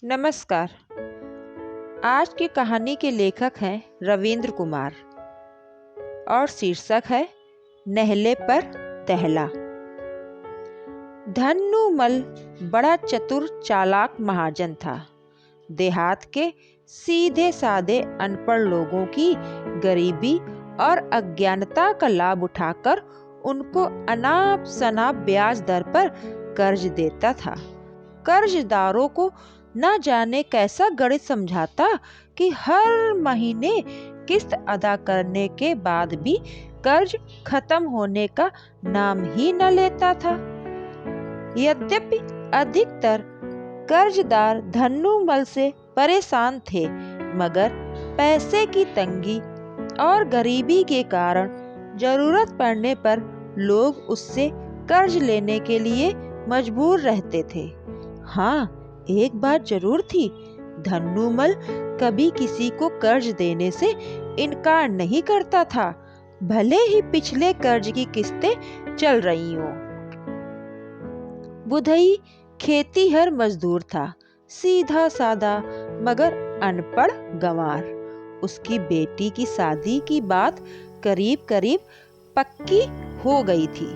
नमस्कार। आज की कहानी के लेखक हैं रविंद्र कुमार और शीर्षक है नेहले पर तहला। धन्नूमल बड़ा चतुर चालाक महाजन था। देहात के सीधे साधे अनपढ़ लोगों की गरीबी और अज्ञानता का लाभ उठाकर उनको अनाप शनाप ब्याज दर पर कर्ज देता था। कर्जदारों को न जाने कैसा गणित समझाता कि हर महीने किस्त अदा करने के बाद भी कर्ज खत्म होने का नाम ही न लेता था। यद्यपि अधिकतर कर्जदार धन्नूमल से परेशान थे, मगर पैसे की तंगी और गरीबी के कारण जरूरत पड़ने पर लोग उससे कर्ज लेने के लिए मजबूर रहते थे। हाँ, एक बात जरूर थी, धन्नूमल कभी किसी को कर्ज देने से इनकार नहीं करता था, भले ही पिछले कर्ज की किस्तें चल रही हों। बुधई खेतीहर मजदूर था, सीधा साधा मगर अनपढ़ गंवार। उसकी बेटी की शादी की बात करीब करीब पक्की हो गई थी,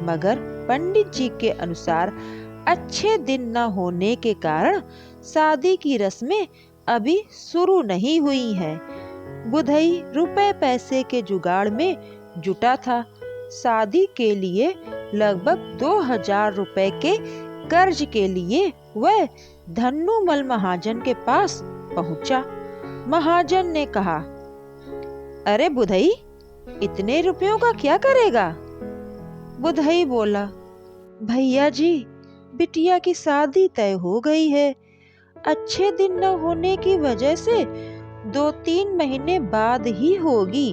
मगर पंडित जी के अनुसार अच्छे दिन न होने के कारण शादी की रस्में अभी शुरू नहीं हुई हैं। बुधई रुपए पैसे के जुगाड़ में जुटा था। शादी के लिए लगभग 2000 रुपए के कर्ज के लिए वह धन्नूमल महाजन के पास पहुंचा। महाजन ने कहा, अरे बुधई, इतने रुपयों का क्या करेगा? बुधई बोला, भैया जी, बिटिया की शादी तय हो गई है। अच्छे दिन न होने की वजह से 2-3 महीने बाद ही होगी।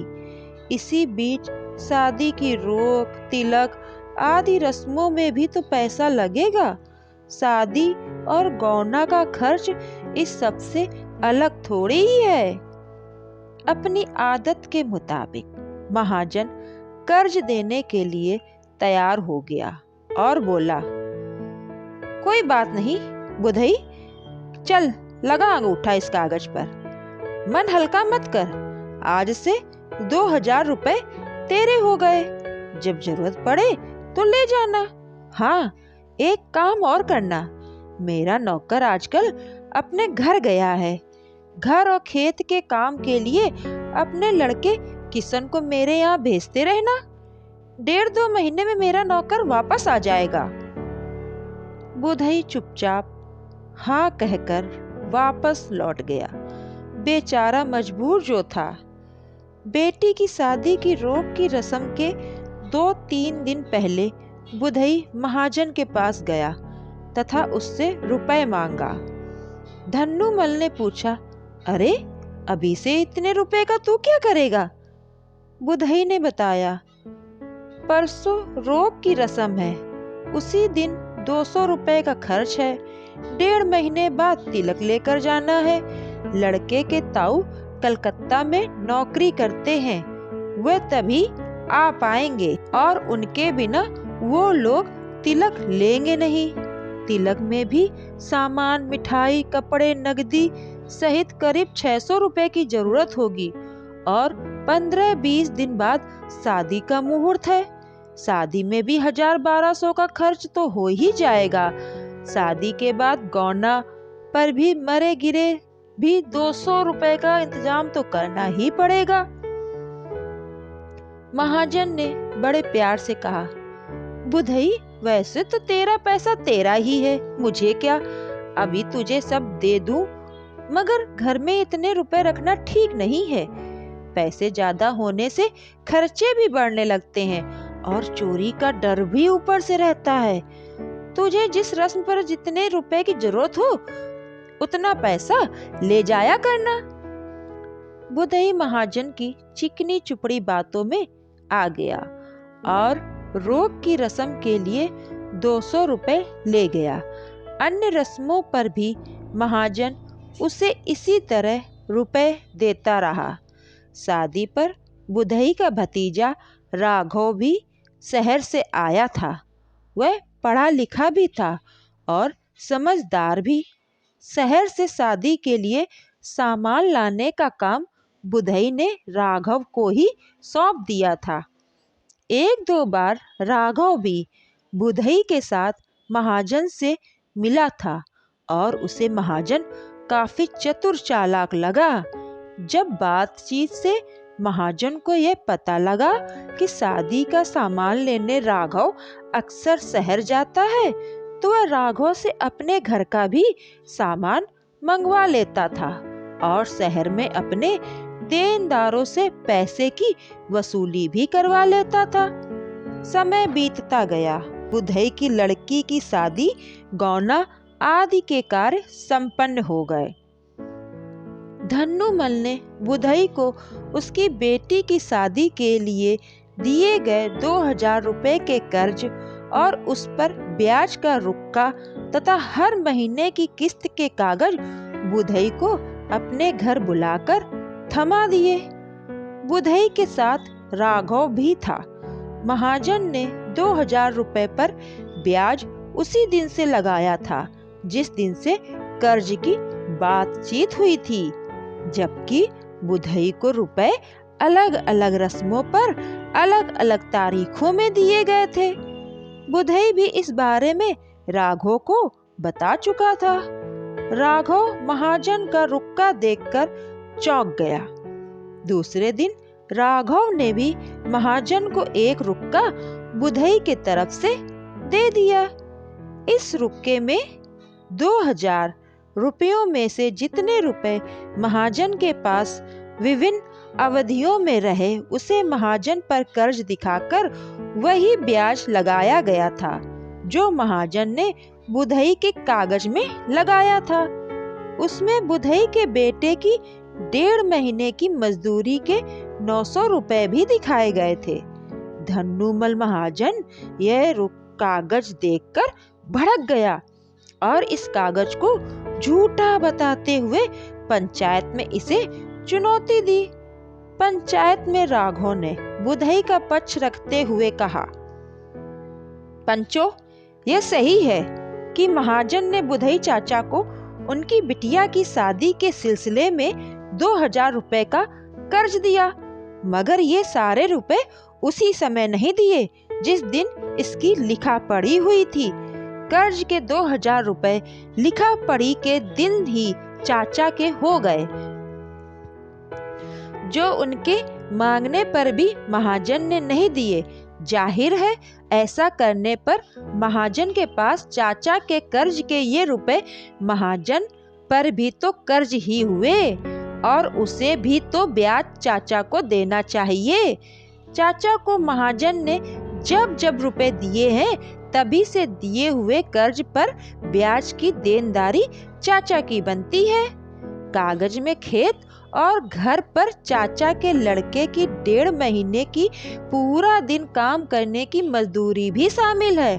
इसी बीच शादी की रोक, तिलक आदि रस्मों में भी तो पैसा लगेगा। शादी और गौना का खर्च इस सब से अलग थोड़ी ही है। अपनी आदत के मुताबिक महाजन कर्ज देने के लिए तैयार हो गया और बोला, कोई बात नहीं बुधई, चल लगा अंगूठा इस कागज पर। मन हल्का मत कर, आज से 2000 रुपए तेरे हो गए। जब जरूरत पड़े तो ले जाना। हाँ, एक काम और करना, मेरा नौकर आजकल अपने घर गया है। घर और खेत के काम के लिए अपने लड़के किशन को मेरे यहाँ भेजते रहना। 1.5-2 महीने में मेरा नौकर वापस आ जाएगा। बुधई चुपचाप हाँ कहकर वापस लौट गया। बेचारा मजबूर जो था। बेटी की शादी की रोक की रस्म के 2-3 दिन पहले बुधई महाजन के पास गया तथा उससे रुपए मांगा। धन्नूमल ने पूछा, अरे अभी से इतने रुपए का तू क्या करेगा? बुधई ने बताया, परसों रोक की रस्म है, उसी दिन 200 रुपए का खर्च है। 1.5 महीने बाद तिलक लेकर जाना है। लड़के के ताऊ कलकत्ता में नौकरी करते हैं, वे तभी आ पाएंगे और उनके बिना वो लोग तिलक लेंगे नहीं। तिलक में भी सामान, मिठाई, कपड़े, नगदी सहित करीब 600 रुपए की जरूरत होगी और 15-20 दिन बाद शादी का मुहूर्त है। शादी में भी 1000-1200 का खर्च तो हो ही जाएगा। शादी के बाद गौना पर भी मरे गिरे भी 200 रुपए का इंतजाम तो करना ही पड़ेगा। महाजन ने बड़े प्यार से कहा, बुधई, वैसे तो तेरा पैसा तेरा ही है, मुझे क्या, अभी तुझे सब दे दूं, मगर घर में इतने रुपए रखना ठीक नहीं है। पैसे ज्यादा होने से खर्चे भी बढ़ने लगते हैं और चोरी का डर भी ऊपर से रहता है। तुझे जिस रस्म पर जितने रुपए की जरूरत हो उतना पैसा ले जाया करना। बुधई महाजन की चिकनी चुपड़ी बातों में आ गया और रोक की रस्म के लिए 200 रुपए ले गया। अन्य रस्मों पर भी महाजन उसे इसी तरह रुपए देता रहा। शादी पर बुधई का भतीजा राघव भी शहर से आया था। वह पढ़ा लिखा भी था और समझदार भी। शहर से शादी के लिए सामान लाने का काम बुधई ने राघव को ही सौंप दिया था। एक दो बार राघव भी बुधई के साथ महाजन से मिला था और उसे महाजन काफी चतुर चालाक लगा। जब बातचीत से महाजन को यह पता लगा कि शादी का सामान लेने राघव अक्सर शहर जाता है, तो वह राघव से अपने घर का भी सामान मंगवा लेता था और शहर में अपने देनदारों से पैसे की वसूली भी करवा लेता था। समय बीतता गया। बुधई की लड़की की शादी, गौना आदि के कार्य संपन्न हो गए। धन्नूमल ने बुधई को उसकी बेटी की शादी के लिए दिए गए 2000 रुपए के कर्ज और उस पर ब्याज का रुक्का तथा हर महीने की किस्त के कागज बुधई को अपने घर बुलाकर थमा दिए। बुधई के साथ राघव भी था। महाजन ने 2000 रुपए पर ब्याज उसी दिन से लगाया था जिस दिन से कर्ज की बातचीत हुई थी, जबकि बुधई को रुपए अलग अलग रस्मों पर अलग अलग तारीखों में दिए गए थे। बुधई भी इस बारे में राघव को बता चुका था। राघव महाजन का रुक्का देखकर चौंक गया। दूसरे दिन राघव ने भी महाजन को एक रुक्का बुधई के तरफ से दे दिया। इस रुक्के में 2000 रुपयों में से जितने रुपए महाजन के पास विभिन्न अवधियों में रहे, उसे महाजन पर कर्ज दिखाकर वही ब्याज लगाया गया था जो महाजन ने बुधई के कागज में लगाया था। उसमें बुधई के बेटे की 1.5 महीने की मजदूरी के 900 रुपए भी दिखाए गए थे। धन्नूमल महाजन यह कागज देखकर भड़क गया और इस कागज को झूठा बताते हुए पंचायत में इसे चुनौती दी। पंचायत में राघव ने बुधई का पक्ष रखते हुए कहा, पंचो, यह सही है कि महाजन ने बुधई चाचा को उनकी बिटिया की शादी के सिलसिले में 2000 रुपए का कर्ज दिया, मगर ये सारे रुपए उसी समय नहीं दिए जिस दिन इसकी लिखा पढ़ी हुई थी। कर्ज के 2000 रुपए लिखा पढ़ी के दिन ही चाचा के हो गए, जो उनके मांगने पर भी महाजन ने नहीं दिए। जाहिर है ऐसा करने पर महाजन के पास चाचा के कर्ज के ये रुपए महाजन पर भी तो कर्ज ही हुए और उसे भी तो ब्याज चाचा को देना चाहिए। चाचा को महाजन ने जब जब रुपए दिए हैं तभी से दिए हुए कर्ज पर ब्याज की देनदारी चाचा की बनती है। कागज में खेत और घर पर चाचा के लड़के की 1.5 महीने की पूरा दिन काम करने की मजदूरी भी शामिल है।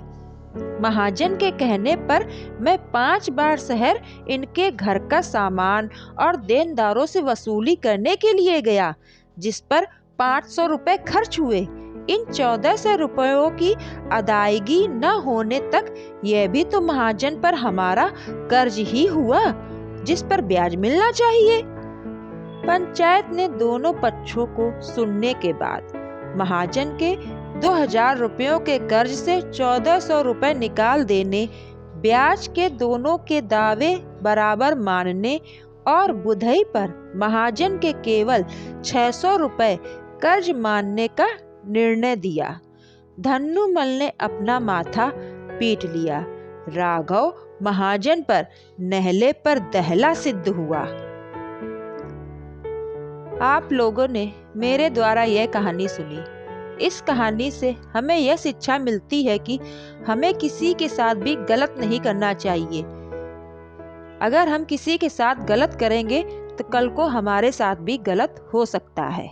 महाजन के कहने पर मैं 5 बार शहर इनके घर का सामान और देनदारों से वसूली करने के लिए गया, जिस पर 500 रुपए खर्च हुए। इन 1400 रुपयों की अदायगी न होने तक यह भी तो महाजन पर हमारा कर्ज ही हुआ जिस पर ब्याज मिलना चाहिए। पंचायत ने दोनों पक्षों को सुनने के बाद महाजन के 2000 रुपयों के कर्ज से 1400 रुपए निकाल देने, ब्याज के दोनों के दावे बराबर मानने और बुधई पर महाजन के केवल 600 रुपए कर्ज मानने का निर्णय दिया। धन्नूमल ने अपना माथा पीट लिया। राघव महाजन पर नहले पर दहला सिद्ध हुआ। आप लोगों ने मेरे द्वारा यह कहानी सुनी। इस कहानी से हमें यह शिक्षा मिलती है कि हमें किसी के साथ भी गलत नहीं करना चाहिए। अगर हम किसी के साथ गलत करेंगे तो कल को हमारे साथ भी गलत हो सकता है।